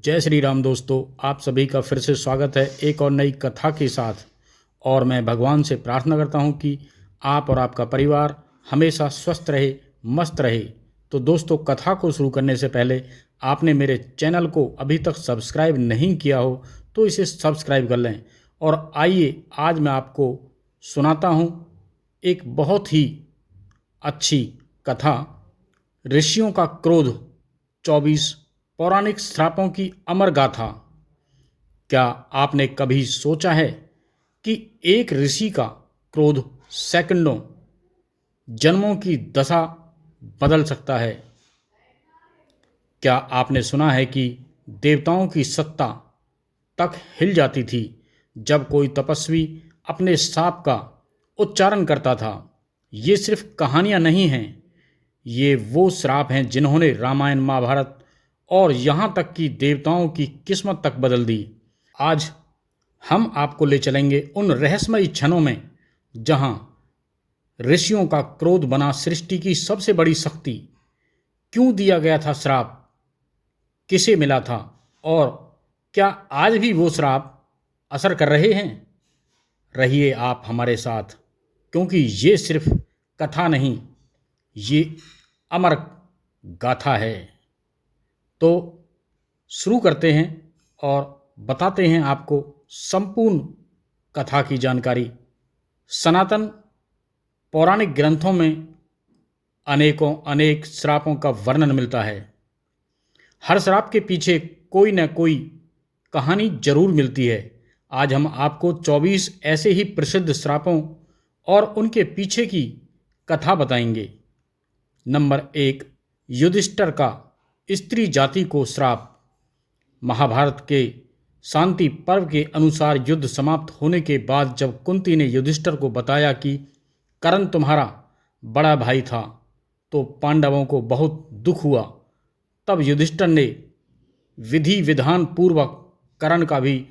जय श्री राम दोस्तों, आप सभी का फिर से स्वागत है एक और नई कथा के साथ। और मैं भगवान से प्रार्थना करता हूं कि आप और आपका परिवार हमेशा स्वस्थ रहे, मस्त रहे। तो दोस्तों, कथा को शुरू करने से पहले आपने मेरे चैनल को अभी तक सब्सक्राइब नहीं किया हो तो इसे सब्सक्राइब कर लें। और आइए आज मैं आपको सुनाता हूं एक बहुत ही अच्छी कथा, ऋषियों का क्रोध 24 पौराणिक श्रापों की अमर गाथा। क्या आपने कभी सोचा है कि एक ऋषि का क्रोध सेकंडों, जन्मों की दशा बदल सकता है? क्या आपने सुना है कि देवताओं की सत्ता तक हिल जाती थी जब कोई तपस्वी अपने शाप का उच्चारण करता था? ये सिर्फ कहानियां नहीं हैं, ये वो श्राप हैं जिन्होंने रामायण, महाभारत और यहाँ तक कि देवताओं की किस्मत तक बदल दी। आज हम आपको ले चलेंगे उन रहस्यमयी क्षणों में जहाँ ऋषियों का क्रोध बना सृष्टि की सबसे बड़ी शक्ति। क्यों दिया गया था श्राप, किसे मिला था, और क्या आज भी वो श्राप असर कर रहे हैं? रहिए आप हमारे साथ, क्योंकि ये सिर्फ कथा नहीं, ये अमर गाथा है। तो शुरू करते हैं और बताते हैं आपको संपूर्ण कथा की जानकारी। सनातन पौराणिक ग्रंथों में अनेक श्रापों का वर्णन मिलता है। हर श्राप के पीछे कोई न कोई कहानी जरूर मिलती है। आज हम आपको 24 ऐसे ही प्रसिद्ध श्रापों और उनके पीछे की कथा बताएंगे। नंबर 1, युधिष्ठिर का स्त्री जाति को श्राप। महाभारत के शांति पर्व के अनुसार युद्ध समाप्त होने के बाद जब कुंती ने युधिष्ठिर को बताया कि कर्ण तुम्हारा बड़ा भाई था, तो पांडवों को बहुत दुख हुआ। तब युधिष्ठिर ने विधि विधान पूर्वक कर्ण का भी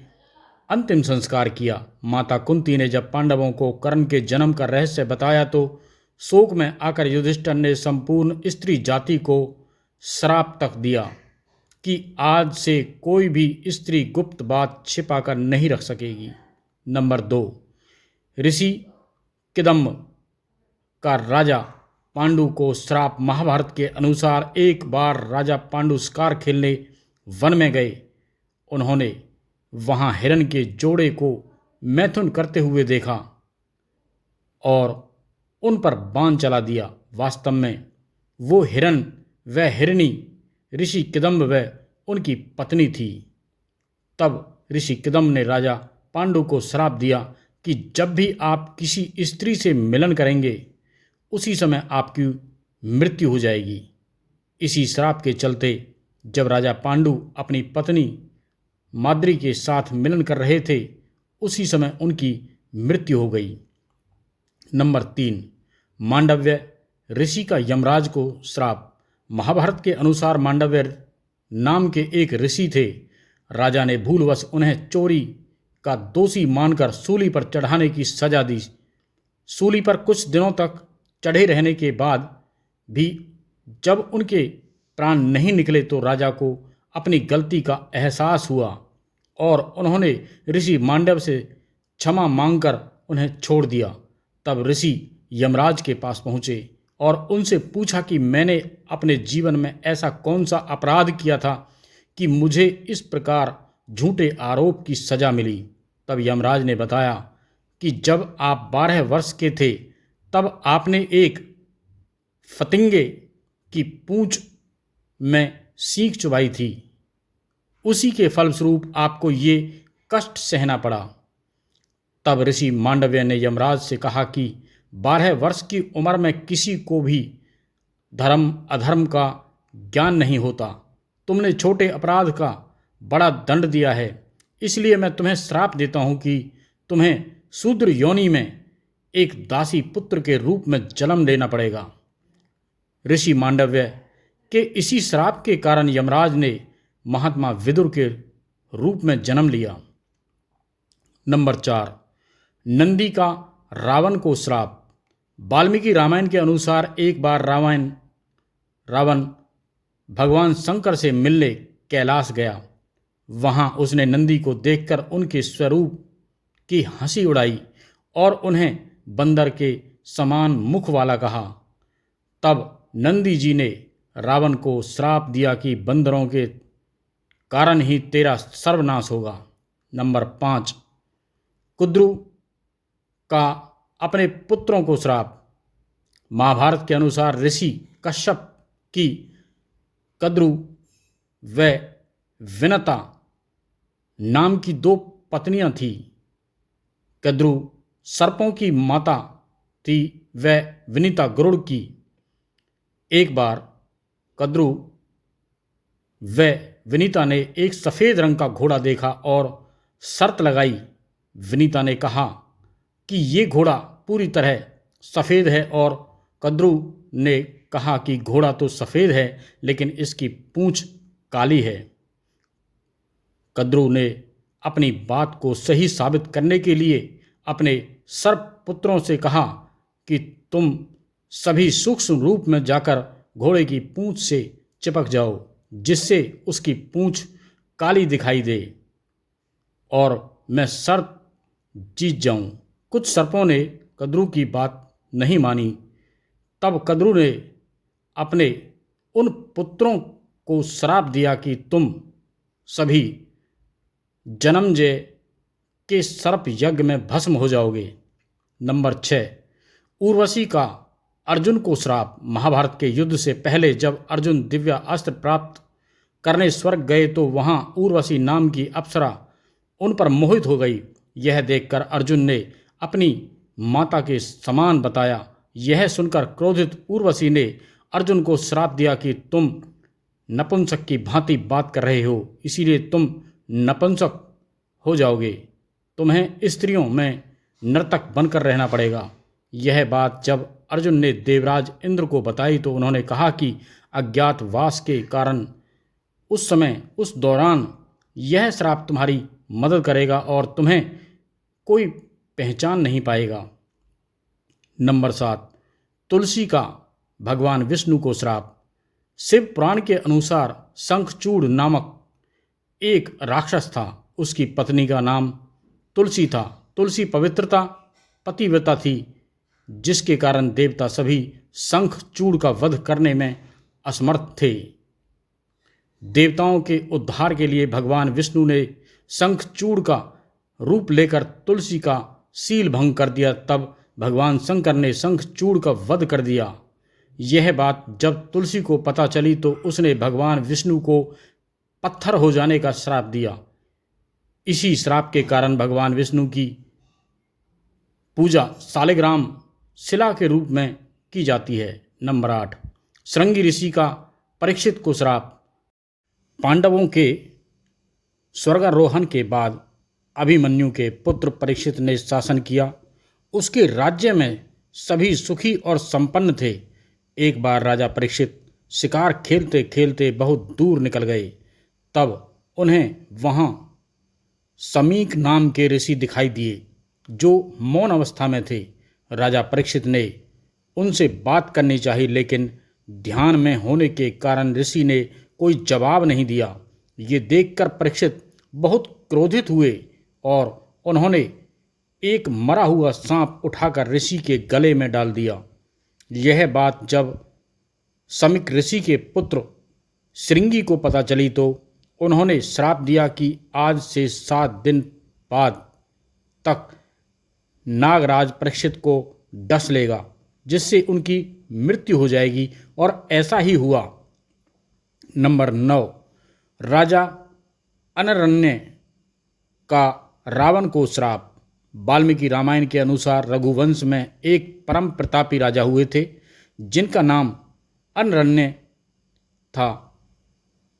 अंतिम संस्कार किया। माता कुंती ने जब पांडवों को कर्ण के जन्म का रहस्य बताया तो शोक में आकर युधिष्ठिर ने संपूर्ण स्त्री जाति को श्राप तक दिया कि आज से कोई भी स्त्री गुप्त बात छिपा कर नहीं रख सकेगी। नंबर 2, ऋषि किदम्ब का राजा पांडु को श्राप। महाभारत के अनुसार एक बार राजा पांडु शिकार खेलने वन में गए। उन्होंने वहां हिरण के जोड़े को मैथुन करते हुए देखा और उन पर बाण चला दिया। वास्तव में वो हिरण व हिरणी ऋषि किदम्ब व उनकी पत्नी थी। तब ऋषि किदम्ब ने राजा पांडु को श्राप दिया कि जब भी आप किसी स्त्री से मिलन करेंगे उसी समय आपकी मृत्यु हो जाएगी। इसी श्राप के चलते जब राजा पांडु अपनी पत्नी माद्री के साथ मिलन कर रहे थे उसी समय उनकी मृत्यु हो गई। नंबर 3, मांडव्य ऋषि का यमराज को श्राप। महाभारत के अनुसार मांडव्य नाम के एक ऋषि थे। राजा ने भूलवश उन्हें चोरी का दोषी मानकर सूली पर चढ़ाने की सजा दी। सूली पर कुछ दिनों तक चढ़े रहने के बाद भी जब उनके प्राण नहीं निकले तो राजा को अपनी गलती का एहसास हुआ और उन्होंने ऋषि मांडव से क्षमा मांगकर उन्हें छोड़ दिया। तब ऋषि यमराज के पास पहुँचे और उनसे पूछा कि मैंने अपने जीवन में ऐसा कौन सा अपराध किया था कि मुझे इस प्रकार झूठे आरोप की सजा मिली। तब यमराज ने बताया कि जब आप 12 वर्ष के थे तब आपने एक फतिंगे की पूंछ में सींग चुभाई थी। उसी के फलस्वरूप आपको ये कष्ट सहना पड़ा। तब ऋषि मांडव्य ने यमराज से कहा कि 12 वर्ष की उम्र में किसी को भी धर्म अधर्म का ज्ञान नहीं होता। तुमने छोटे अपराध का बड़ा दंड दिया है, इसलिए मैं तुम्हें श्राप देता हूँ कि तुम्हें शूद्र योनि में एक दासी पुत्र के रूप में जन्म लेना पड़ेगा। ऋषि मांडव्य के इसी श्राप के कारण यमराज ने महात्मा विदुर के रूप में जन्म लिया। नंबर 4, नंदी का रावण को श्राप। वाल्मीकि रामायण के अनुसार एक बार रावण भगवान शंकर से मिलने कैलाश गया। वहां उसने नंदी को देखकर उनके स्वरूप की हंसी उड़ाई और उन्हें बंदर के समान मुख वाला कहा। तब नंदी जी ने रावण को श्राप दिया कि बंदरों के कारण ही तेरा सर्वनाश होगा। नंबर 5, कुद्रु का अपने पुत्रों को श्राप। महाभारत के अनुसार ऋषि कश्यप की कद्रु व विनता नाम की 2 पत्नियां थीं। कद्रु सर्पों की माता थी व विनीता गरुड़ की। एक बार कद्रु व विनीता ने एक सफ़ेद रंग का घोड़ा देखा और शर्त लगाई। विनीता ने कहा कि ये घोड़ा पूरी तरह सफ़ेद है और कद्रु ने कहा कि घोड़ा तो सफ़ेद है लेकिन इसकी पूंछ काली है। कद्रु ने अपनी बात को सही साबित करने के लिए अपने सर्प पुत्रों से कहा कि तुम सभी सूक्ष्म रूप में जाकर घोड़े की पूंछ से चिपक जाओ जिससे उसकी पूंछ काली दिखाई दे और मैं शर्त जीत जाऊं। कुछ सर्पों ने कद्रु की बात नहीं मानी। तब कद्रु ने अपने उन पुत्रों को श्राप दिया कि तुम सभी जन्मजय के सर्प यज्ञ में भस्म हो जाओगे। नंबर 6, उर्वशी का अर्जुन को श्राप। महाभारत के युद्ध से पहले जब अर्जुन दिव्य अस्त्र प्राप्त करने स्वर्ग गए तो वहां उर्वशी नाम की अप्सरा उन पर मोहित हो गई। यह देखकर अर्जुन ने अपनी माता के समान बताया। यह सुनकर क्रोधित उर्वशी ने अर्जुन को श्राप दिया कि तुम नपुंसक की भांति बात कर रहे हो, इसीलिए तुम नपुंसक हो जाओगे। तुम्हें स्त्रियों में नर्तक बनकर रहना पड़ेगा। यह बात जब अर्जुन ने देवराज इंद्र को बताई तो उन्होंने कहा कि अज्ञातवास के कारण उस दौरान यह श्राप तुम्हारी मदद करेगा और तुम्हें कोई पहचान नहीं पाएगा। नंबर 7, तुलसी का भगवान विष्णु को श्राप। शिव पुराण के अनुसार शंखचूड़ नामक एक राक्षस था। उसकी पत्नी का नाम तुलसी था। तुलसी पवित्रता, पतिव्रता थी, जिसके कारण देवता सभी शंखचूड़ का वध करने में असमर्थ थे। देवताओं के उद्धार के लिए भगवान विष्णु ने शंखचूड़ का रूप लेकर तुलसी का शील भंग कर दिया। तब भगवान शंकर ने शंखचूड़ का वध कर दिया। यह बात जब तुलसी को पता चली तो उसने भगवान विष्णु को पत्थर हो जाने का श्राप दिया। इसी श्राप के कारण भगवान विष्णु की पूजा शालिग्राम शिला के रूप में की जाती है। नंबर 8, श्रृंगी ऋषि का परीक्षित को श्राप। पांडवों के स्वर्गारोहण के बाद अभिमन्यु के पुत्र परीक्षित ने शासन किया। उसके राज्य में सभी सुखी और संपन्न थे। एक बार राजा परीक्षित शिकार खेलते खेलते बहुत दूर निकल गए। तब उन्हें वहाँ समीक नाम के ऋषि दिखाई दिए जो मौन अवस्था में थे। राजा परीक्षित ने उनसे बात करनी चाहिए लेकिन ध्यान में होने के कारण ऋषि ने कोई जवाब नहीं दिया। ये देखकर परीक्षित बहुत क्रोधित हुए और उन्होंने एक मरा हुआ सांप उठाकर ऋषि के गले में डाल दिया। यह बात जब समीक ऋषि के पुत्र श्रृंगी को पता चली तो उन्होंने श्राप दिया कि आज से 7 दिन बाद तक नागराज परीक्षित को डस लेगा जिससे उनकी मृत्यु हो जाएगी और ऐसा ही हुआ। नंबर 9, राजा अनरण्य का रावण को श्राप। वाल्मीकि रामायण के अनुसार रघुवंश में एक परम प्रतापी राजा हुए थे जिनका नाम अनरण्य था।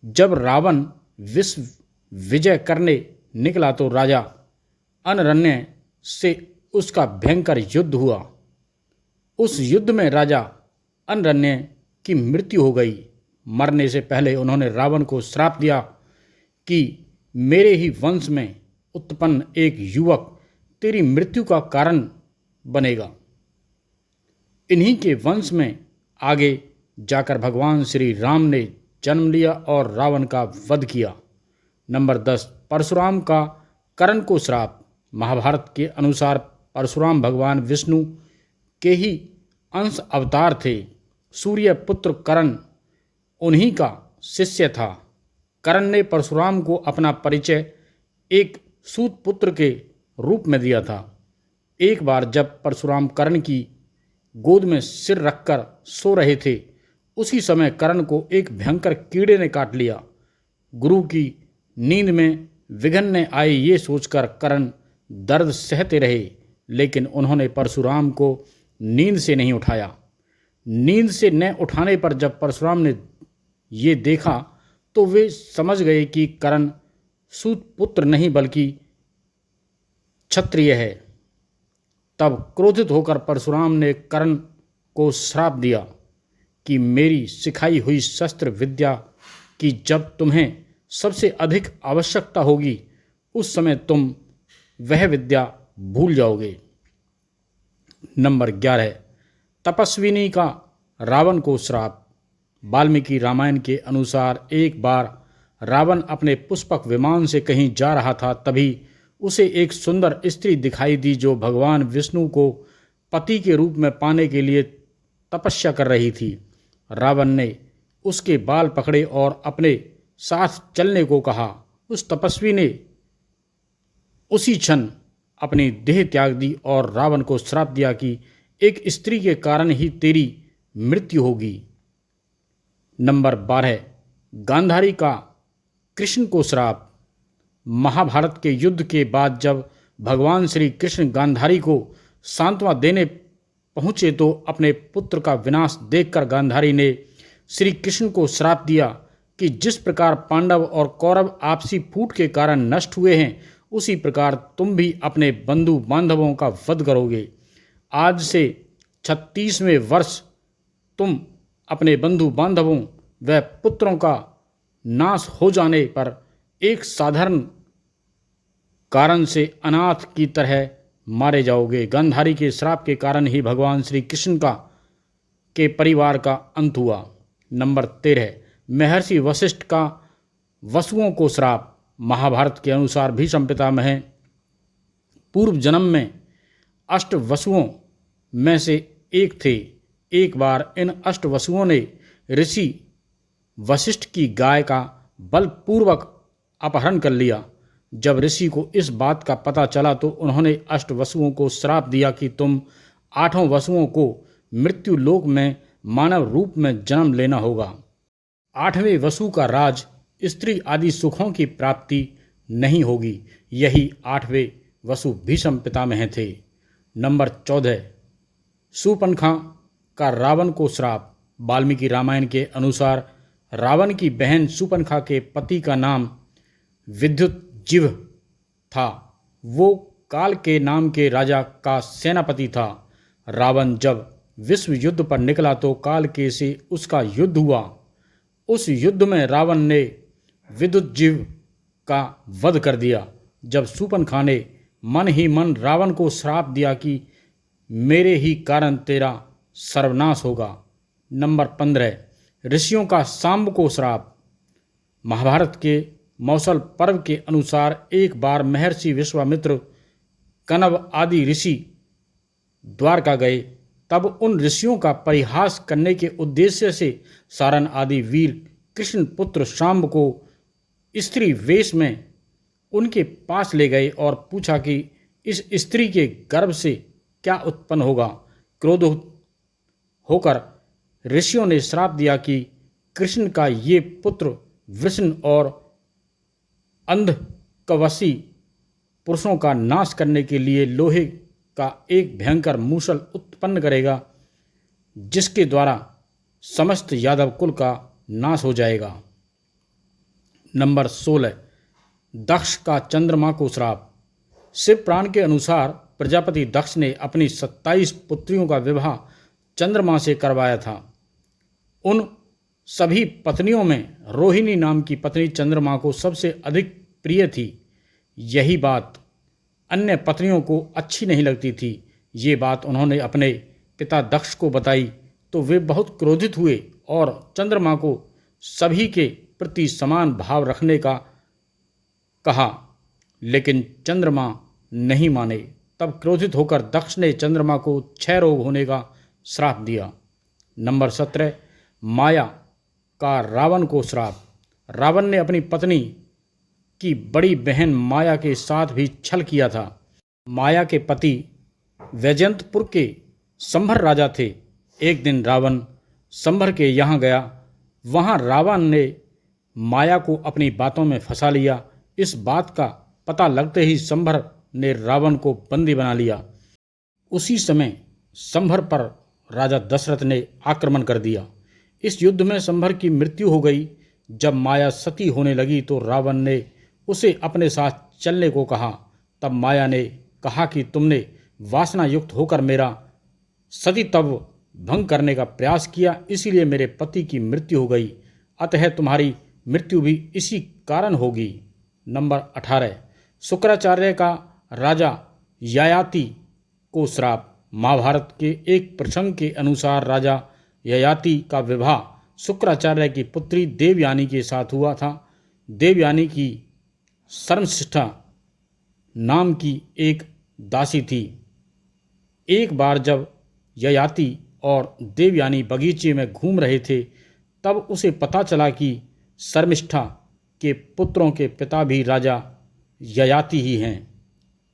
जब रावण विश्व विजय करने निकला तो राजा अनरण्य से उसका भयंकर युद्ध हुआ। उस युद्ध में राजा अनरण्य की मृत्यु हो गई। मरने से पहले उन्होंने रावण को श्राप दिया कि मेरे ही वंश में उत्पन्न एक युवक तेरी मृत्यु का कारण बनेगा। इन्हीं के वंश में आगे जाकर भगवान श्री राम ने जन्म लिया और रावण का वध किया। नंबर 10, परशुराम का कर्ण को श्राप। महाभारत के अनुसार परशुराम भगवान विष्णु के ही अंश अवतार थे। सूर्य पुत्र कर्ण उन्हीं का शिष्य था। कर्ण ने परशुराम को अपना परिचय एक सूत पुत्र के रूप में दिया था। एक बार जब परशुराम कर्ण की गोद में सिर रखकर सो रहे थे, उसी समय कर्ण को एक भयंकर कीड़े ने काट लिया। गुरु की नींद में विघ्न आए ये सोचकर कर्ण दर्द सहते रहे, लेकिन उन्होंने परशुराम को नींद से नहीं उठाया। नींद से न उठाने पर जब परशुराम ने ये देखा तो वे समझ गए कि कर्ण सूत पुत्र नहीं बल्कि क्षत्रिय है। तब क्रोधित होकर परशुराम ने कर्ण को श्राप दिया कि मेरी सिखाई हुई शस्त्र विद्या की जब तुम्हें सबसे अधिक आवश्यकता होगी, उस समय तुम वह विद्या भूल जाओगे। नंबर 11, तपस्विनी का रावण को श्राप। वाल्मीकि रामायण के अनुसार एक बार रावण अपने पुष्पक विमान से कहीं जा रहा था। तभी उसे एक सुंदर स्त्री दिखाई दी जो भगवान विष्णु को पति के रूप में पाने के लिए तपस्या कर रही थी। रावण ने उसके बाल पकड़े और अपने साथ चलने को कहा। उस तपस्वी ने उसी क्षण अपनी देह त्याग दी और रावण को श्राप दिया कि एक स्त्री के कारण ही तेरी मृत्यु होगी। नंबर 12, गांधारी का कृष्ण को श्राप। महाभारत के युद्ध के बाद जब भगवान श्री कृष्ण गांधारी को सांत्वना देने पहुँचे तो अपने पुत्र का विनाश देखकर गांधारी ने श्री कृष्ण को श्राप दिया कि जिस प्रकार पांडव और कौरव आपसी फूट के कारण नष्ट हुए हैं, उसी प्रकार तुम भी अपने बंधु बांधवों का वध करोगे। आज से 36वें वर्ष तुम अपने बंधु बांधवों व पुत्रों का नाश हो जाने पर एक साधारण कारण से अनाथ की तरह मारे जाओगे। गांधारी के श्राप के कारण ही भगवान श्री कृष्ण के परिवार का अंत हुआ। नंबर 13, महर्षि वशिष्ठ का वसुओं को श्राप। महाभारत के अनुसार भीष्म पितामह पूर्व जन्म में अष्ट वसुओं में से एक थे। एक बार इन अष्ट वसुओं ने ऋषि वशिष्ठ की गाय का बलपूर्वक अपहरण कर लिया। जब ऋषि को इस बात का पता चला तो उन्होंने अष्ट वसुओं को श्राप दिया कि तुम 8वें वसुओं को मृत्यु लोक में मानव रूप में जन्म लेना होगा। 8वें वसु का राज स्त्री आदि सुखों की प्राप्ति नहीं होगी। यही 8वें वसु भीष्म पितामह थे। नंबर 14, शूर्पणखा का रावण को श्राप। वाल्मीकि रामायण के अनुसार रावण की बहन शूर्पणखा के पति का नाम विद्युतजिह्व था। वो काल के नाम के राजा का सेनापति था। रावण जब विश्व युद्ध पर निकला तो काल के से उसका युद्ध हुआ। उस युद्ध में रावण ने विद्युतजिह्व का वध कर दिया। जब शूर्पणखा ने मन ही मन रावण को श्राप दिया कि मेरे ही कारण तेरा सर्वनाश होगा। नंबर 15, ऋषियों का सांब को श्राप। महाभारत के मौसल पर्व के अनुसार एक बार महर्षि विश्वामित्र, कण्व आदि ऋषि द्वारका गए। तब उन ऋषियों का परिहास करने के उद्देश्य से सारन आदि वीर कृष्ण पुत्र सांब को स्त्री वेश में उनके पास ले गए और पूछा कि इस स्त्री के गर्भ से क्या उत्पन्न होगा। क्रोध होकर ऋषियों ने श्राप दिया कि कृष्ण का ये पुत्र वृषण और अंधकवशी पुरुषों का नाश करने के लिए लोहे का एक भयंकर मूसल उत्पन्न करेगा, जिसके द्वारा समस्त यादव कुल का नाश हो जाएगा। नंबर 16, दक्ष का चंद्रमा को श्राप। शिव पुराण के अनुसार प्रजापति दक्ष ने अपनी 27 पुत्रियों का विवाह चंद्रमा से करवाया था। उन सभी पत्नियों में रोहिणी नाम की पत्नी चंद्रमा को सबसे अधिक प्रिय थी। यही बात अन्य पत्नियों को अच्छी नहीं लगती थी। ये बात उन्होंने अपने पिता दक्ष को बताई तो वे बहुत क्रोधित हुए और चंद्रमा को सभी के प्रति समान भाव रखने का कहा, लेकिन चंद्रमा नहीं माने। तब क्रोधित होकर दक्ष ने चंद्रमा को क्षय रोग होने का श्राप दिया। नंबर 17, माया का रावण को श्राप। रावण ने अपनी पत्नी की बड़ी बहन माया के साथ भी छल किया था। माया के पति वैजयंतपुर के संभर राजा थे। एक दिन रावण संभर के यहाँ गया। वहाँ रावण ने माया को अपनी बातों में फंसा लिया। इस बात का पता लगते ही संभर ने रावण को बंदी बना लिया। उसी समय संभर पर राजा दशरथ ने आक्रमण कर दिया। इस युद्ध में संभर की मृत्यु हो गई। जब माया सती होने लगी तो रावण ने उसे अपने साथ चलने को कहा। तब माया ने कहा कि तुमने वासना युक्त होकर मेरा सती तब भंग करने का प्रयास किया, इसीलिए मेरे पति की मृत्यु हो गई। अतः तुम्हारी मृत्यु भी इसी कारण होगी। नंबर 18, शुक्राचार्य का राजा ययाति को श्राप। महाभारत के एक प्रसंग के अनुसार राजा ययाति का विवाह शुक्राचार्य की पुत्री देवयानी के साथ हुआ था। देवयानी की शर्मशिष्ठा नाम की एक दासी थी। एक बार जब ययाति और देवयानी बगीचे में घूम रहे थे, तब उसे पता चला कि शर्मिष्ठा के पुत्रों के पिता भी राजा ययाति ही हैं।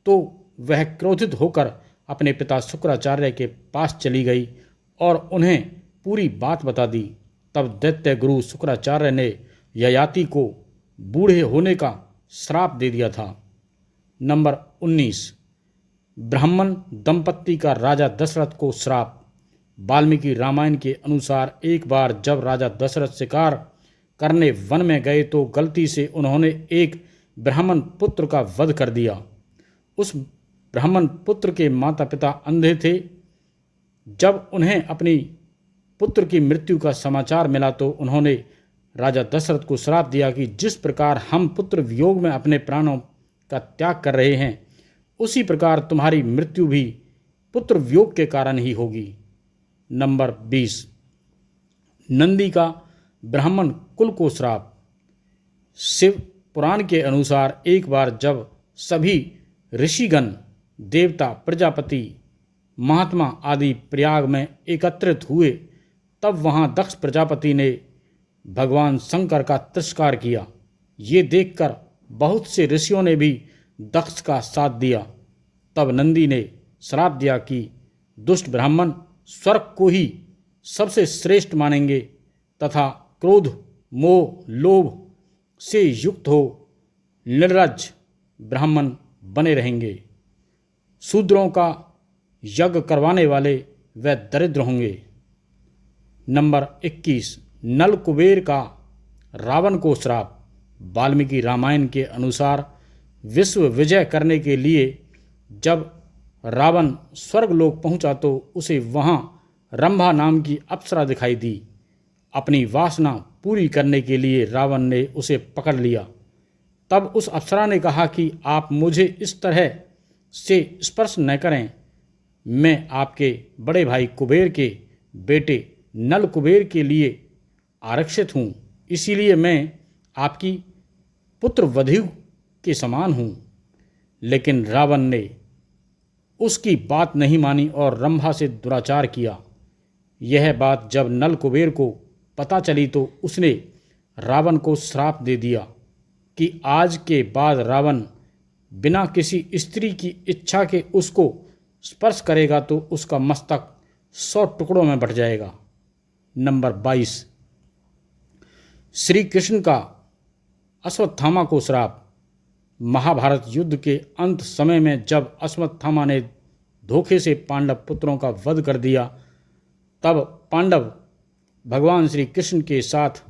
तो वह क्रोधित होकर अपने पिता शुक्राचार्य के पास चली गई और उन्हें पूरी बात बता दी। तब दैत्य गुरु शुक्राचार्य ने ययाति को बूढ़े होने का श्राप दे दिया था। नंबर 19, ब्राह्मण दंपत्ति का राजा दशरथ को श्राप। वाल्मीकि रामायण के अनुसार एक बार जब राजा दशरथ शिकार करने वन में गए तो गलती से उन्होंने एक ब्राह्मण पुत्र का वध कर दिया। उस ब्राह्मण पुत्र के माता पिता अंधे थे। जब उन्हें अपनी पुत्र की मृत्यु का समाचार मिला तो उन्होंने राजा दशरथ को श्राप दिया कि जिस प्रकार हम पुत्र वियोग में अपने प्राणों का त्याग कर रहे हैं, उसी प्रकार तुम्हारी मृत्यु भी पुत्र वियोग के कारण ही होगी। नंबर 20, नंदी का ब्राह्मण कुल को श्राप। शिव पुराण के अनुसार एक बार जब सभी ऋषिगण, देवता, प्रजापति, महात्मा आदि प्रयाग में एकत्रित हुए, तब वहाँ दक्ष प्रजापति ने भगवान शंकर का तिरस्कार किया। ये देखकर बहुत से ऋषियों ने भी दक्ष का साथ दिया। तब नंदी ने श्राप दिया कि दुष्ट ब्राह्मण स्वर्ग को ही सबसे श्रेष्ठ मानेंगे तथा क्रोध, मोह, लोभ से युक्त हो निर्लज्ज ब्राह्मण बने रहेंगे। शूद्रों का यज्ञ करवाने वाले वे दरिद्र होंगे। नंबर 21, नल कुबेर का रावण को श्राप। वाल्मीकि रामायण के अनुसार विश्व विजय करने के लिए जब रावण स्वर्गलोक पहुंचा तो उसे वहां रंभा नाम की अप्सरा दिखाई दी। अपनी वासना पूरी करने के लिए रावण ने उसे पकड़ लिया। तब उस अप्सरा ने कहा कि आप मुझे इस तरह से स्पर्श न करें, मैं आपके बड़े भाई कुबेर के बेटे नल कुबेर के लिए आरक्षित हूँ, इसीलिए मैं आपकी पुत्र वधू के समान हूँ। लेकिन रावण ने उसकी बात नहीं मानी और रंभा से दुराचार किया। यह बात जब नल कुबेर को पता चली तो उसने रावण को श्राप दे दिया कि आज के बाद रावण बिना किसी स्त्री की इच्छा के उसको स्पर्श करेगा तो उसका मस्तक 100 टुकड़ों में बट जाएगा। नंबर 22, श्री कृष्ण का अश्वत्थामा को श्राप। महाभारत युद्ध के अंत समय में जब अश्वत्थामा ने धोखे से पांडव पुत्रों का वध कर दिया, तब पांडव भगवान श्री कृष्ण के साथ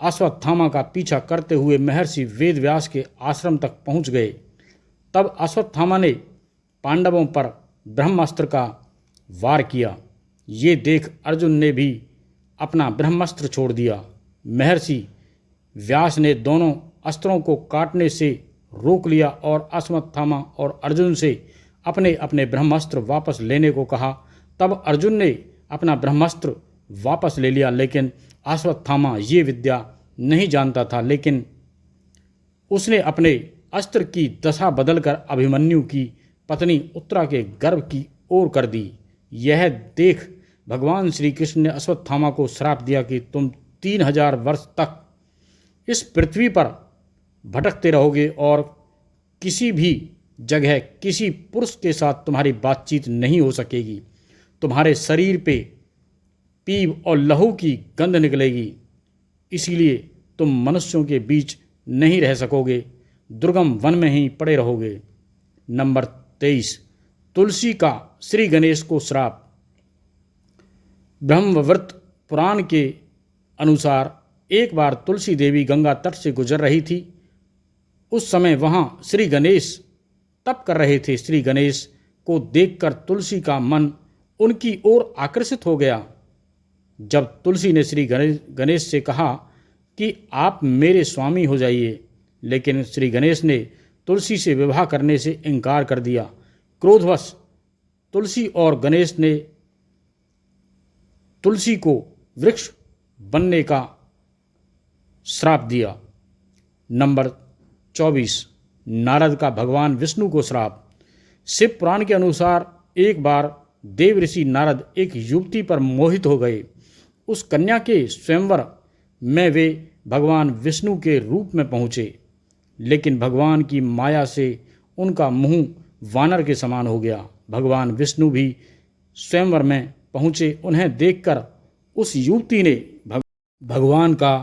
अश्वत्थामा का पीछा करते हुए महर्षि वेदव्यास के आश्रम तक पहुंच गए। तब अश्वत्थामा ने पांडवों पर ब्रह्मास्त्र का वार किया। ये देख अर्जुन ने भी अपना ब्रह्मास्त्र छोड़ दिया। महर्षि व्यास ने दोनों अस्त्रों को काटने से रोक लिया और अश्वत्थामा और अर्जुन से अपने अपने ब्रह्मास्त्र वापस लेने को कहा। तब अर्जुन ने अपना ब्रह्मास्त्र वापस ले लिया, लेकिन अश्वत्थामा ये विद्या नहीं जानता था, लेकिन उसने अपने अस्त्र की दशा बदलकर अभिमन्यु की पत्नी उत्तरा के गर्भ की ओर कर दी। यह देख भगवान श्री कृष्ण ने अश्वत्थामा को श्राप दिया कि तुम 3000 वर्ष तक इस पृथ्वी पर भटकते रहोगे और किसी भी जगह किसी पुरुष के साथ तुम्हारी बातचीत नहीं हो सकेगी। तुम्हारे शरीर पे पीप और लहू की गंध निकलेगी, इसीलिए तुम मनुष्यों के बीच नहीं रह सकोगे, दुर्गम वन में ही पड़े रहोगे। नंबर 23, तुलसी का श्री गणेश को श्राप। ब्रह्मवृत पुराण के अनुसार एक बार तुलसी देवी गंगा तट से गुजर रही थी। उस समय वहाँ श्री गणेश तप कर रहे थे। श्री गणेश को देखकर तुलसी का मन उनकी ओर आकर्षित हो गया। जब तुलसी ने श्री गणेश से कहा कि आप मेरे स्वामी हो जाइए, लेकिन श्री गणेश ने तुलसी से विवाह करने से इनकार कर दिया। क्रोधवश तुलसी और गणेश ने तुलसी को वृक्ष बनने का श्राप दिया। नंबर 24, नारद का भगवान विष्णु को श्राप। शिव पुराण के अनुसार एक बार देव ऋषि नारद एक युवती पर मोहित हो गए। उस कन्या के स्वयंवर में वे भगवान विष्णु के रूप में पहुँचे, लेकिन भगवान की माया से उनका मुंह वानर के समान हो गया। भगवान विष्णु भी स्वयंवर में पहुँचे। उन्हें देखकर उस युवती ने भगवान का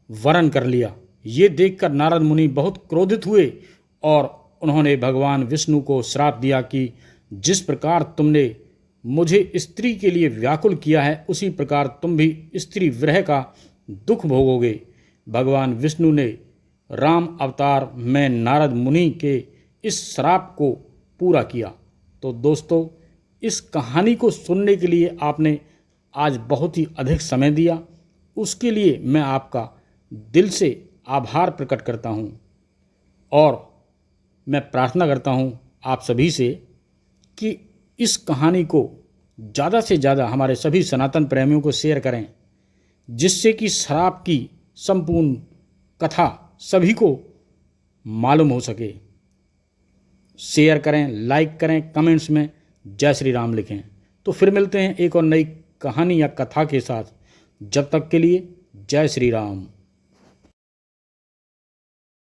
वरण कर लिया। ये देखकर नारद मुनि बहुत क्रोधित हुए और उन्होंने भगवान विष्णु को श्राप दिया कि जिस प्रकार तुमने मुझे स्त्री के लिए व्याकुल किया है, उसी प्रकार तुम भी स्त्री विरह का दुख भोगोगे। भगवान विष्णु ने राम अवतार में नारद मुनि के इस श्राप को पूरा किया। तो दोस्तों, इस कहानी को सुनने के लिए आपने आज बहुत ही अधिक समय दिया, उसके लिए मैं आपका दिल से आभार प्रकट करता हूँ और मैं प्रार्थना करता हूँ आप सभी से कि इस कहानी को ज़्यादा से ज़्यादा हमारे सभी सनातन प्रेमियों को शेयर करें, जिससे कि श्राप की संपूर्ण कथा सभी को मालूम हो सके। शेयर करें, लाइक करें, कमेंट्स में जय श्री राम लिखें। तो फिर मिलते हैं एक और नई कहानी या कथा के साथ। जब तक के लिए जय श्री राम।